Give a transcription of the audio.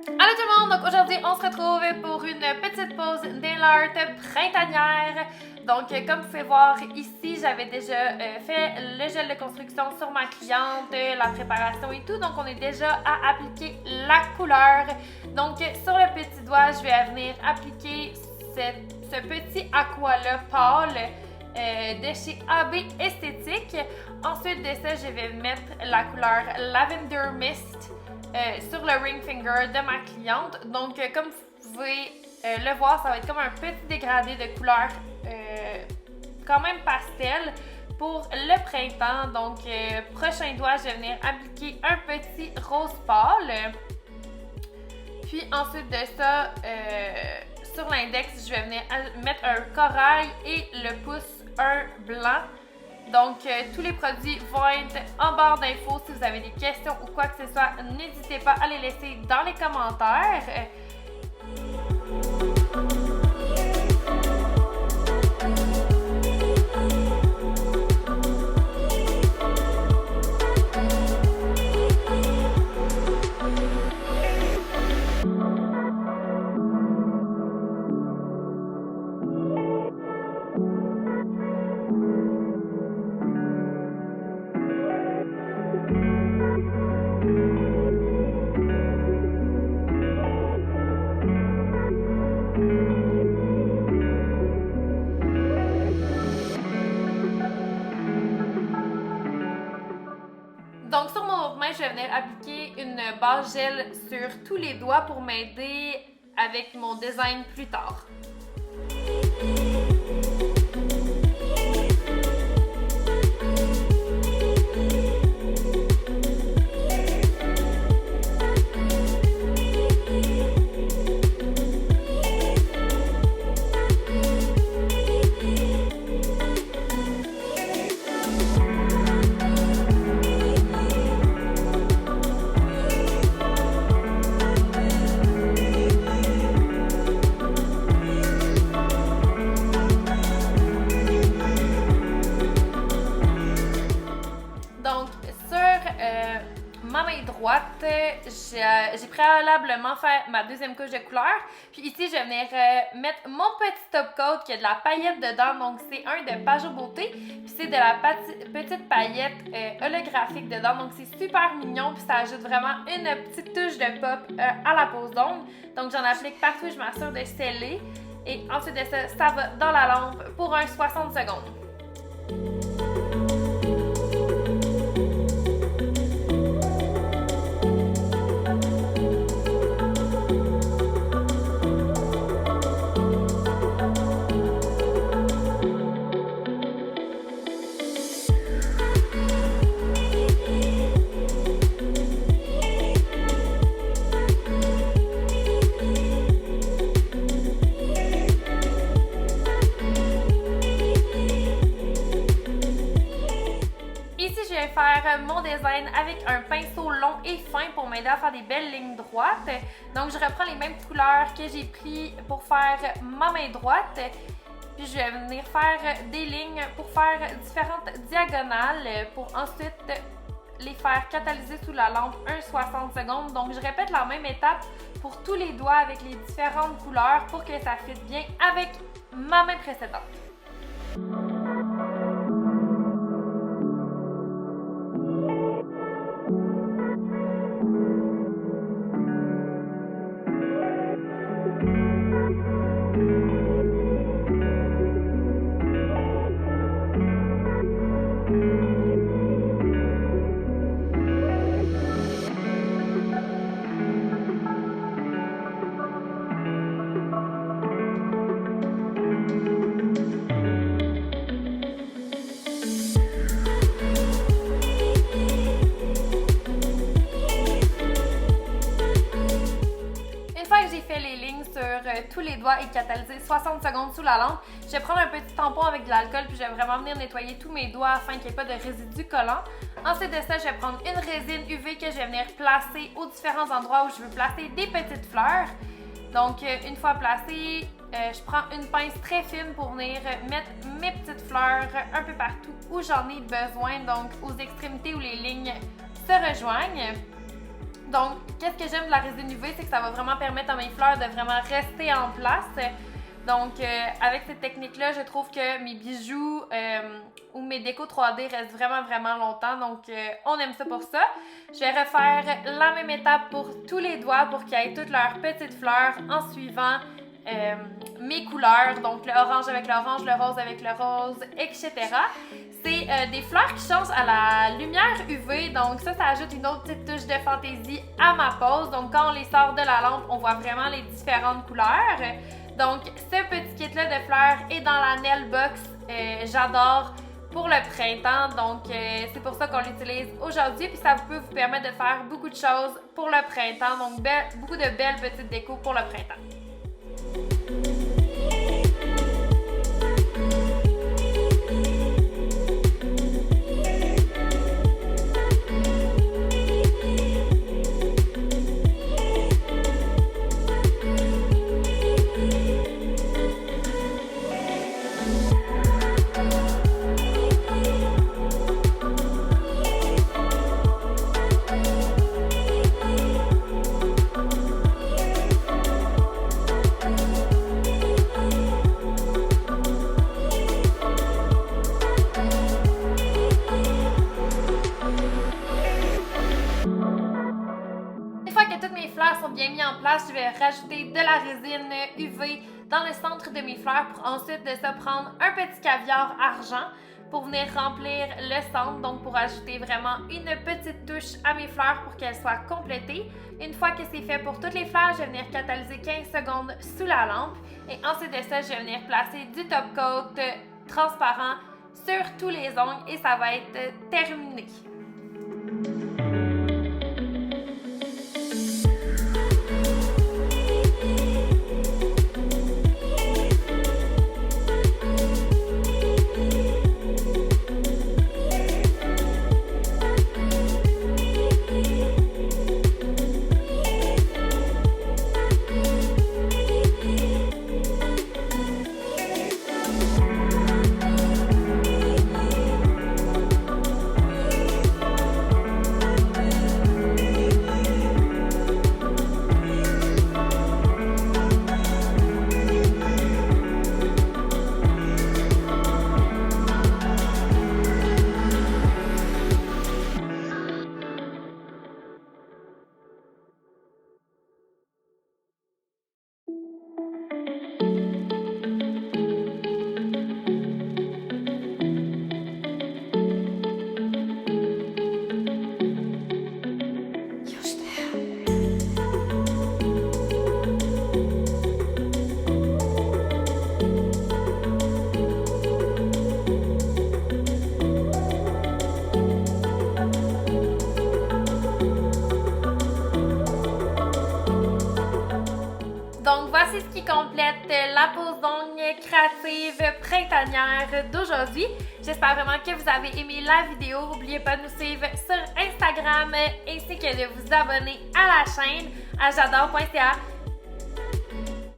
Allô tout le monde! Donc aujourd'hui, on se retrouve pour une petite pause nail art printanière. Donc comme vous pouvez voir ici, j'avais déjà fait le gel de construction sur ma cliente, la préparation et tout. Donc on est déjà à appliquer la couleur. Donc sur le petit doigt, je vais venir appliquer ce petit aqua-là pâle de chez AB Esthétique. Ensuite de ça, je vais mettre la couleur Lavender Mist sur le ring finger de ma cliente. Donc, comme vous pouvez le voir, ça va être comme un petit dégradé de couleur quand même pastel pour le printemps. Donc, prochain doigt, je vais venir appliquer un petit rose pâle. Puis ensuite de ça, sur l'index, je vais venir mettre un corail et le pouce, un blanc. Donc, tous les produits vont être en barre d'infos. Si vous avez des questions ou quoi que ce soit, n'hésitez pas à les laisser dans les commentaires. Donc sur mon autre main, je vais venir appliquer une base gel sur tous les doigts pour m'aider avec mon design plus tard. Ma main droite, j'ai préalablement fait ma deuxième couche de couleur. Puis ici, je vais venir mettre mon petit top coat qui a de la paillette dedans. Donc, c'est un de Pajot Beauté. Puis c'est de la petite paillette holographique dedans. Donc, c'est super mignon. Puis ça ajoute vraiment une petite touche de pop à la pose d'ombre. Donc, j'en applique partout. Je m'assure de sceller. Et ensuite de ça, ça va dans la lampe pour un 60 secondes. Faire mon design avec un pinceau long et fin pour m'aider à faire des belles lignes droites. Donc je reprends les mêmes couleurs que j'ai pris pour faire ma main droite. Puis je vais venir faire des lignes pour faire différentes diagonales pour ensuite les faire catalyser sous la lampe un 60 secondes. Donc je répète la même étape pour tous les doigts avec les différentes couleurs pour que ça fitte bien avec ma main précédente. Tous les doigts et catalyser 60 secondes sous la lampe. Je vais prendre un petit tampon avec de l'alcool puis je vais vraiment venir nettoyer tous mes doigts afin qu'il n'y ait pas de résidus collants. Ensuite de ça, je vais prendre une résine UV que je vais venir placer aux différents endroits où je veux placer des petites fleurs. Donc, une fois placée, je prends une pince très fine pour venir mettre mes petites fleurs un peu partout où j'en ai besoin, donc aux extrémités où les lignes se rejoignent. Donc, qu'est-ce que j'aime de la résine UV, c'est que ça va vraiment permettre à mes fleurs de vraiment rester en place. Donc, avec cette technique-là, je trouve que mes bijoux ou mes décos 3D restent vraiment longtemps. Donc, on aime ça pour ça. Je vais refaire la même étape pour tous les doigts pour qu'ils aient toutes leurs petites fleurs en suivant mes couleurs. Donc, le orange avec l'orange, le rose avec le rose, etc. C'est des fleurs qui changent à la lumière UV. Donc, ça ajoute une autre petite touche de fantaisie à ma pose. Donc, quand on les sort de la lampe, on voit vraiment les différentes couleurs. Donc, ce petit kit-là de fleurs est dans la Nail Box. J'adore pour le printemps. Donc, c'est pour ça qu'on l'utilise aujourd'hui. Puis, ça peut vous permettre de faire beaucoup de choses pour le printemps. Donc, beaucoup de belles petites décos pour le printemps. Bien mis en place, je vais rajouter de la résine UV dans le centre de mes fleurs pour ensuite de ça prendre un petit caviar argent pour venir remplir le centre, donc pour ajouter vraiment une petite touche à mes fleurs pour qu'elles soient complétées. Une fois que c'est fait pour toutes les fleurs, je vais venir catalyser 15 secondes sous la lampe et ensuite de ça, je vais venir placer du top coat transparent sur tous les ongles et ça va être terminé. Donc, voici ce qui complète la pose d'ongles créative printanière d'aujourd'hui. J'espère vraiment que vous avez aimé la vidéo. N'oubliez pas de nous suivre sur Instagram ainsi que de vous abonner à la chaîne à j'adore.ca.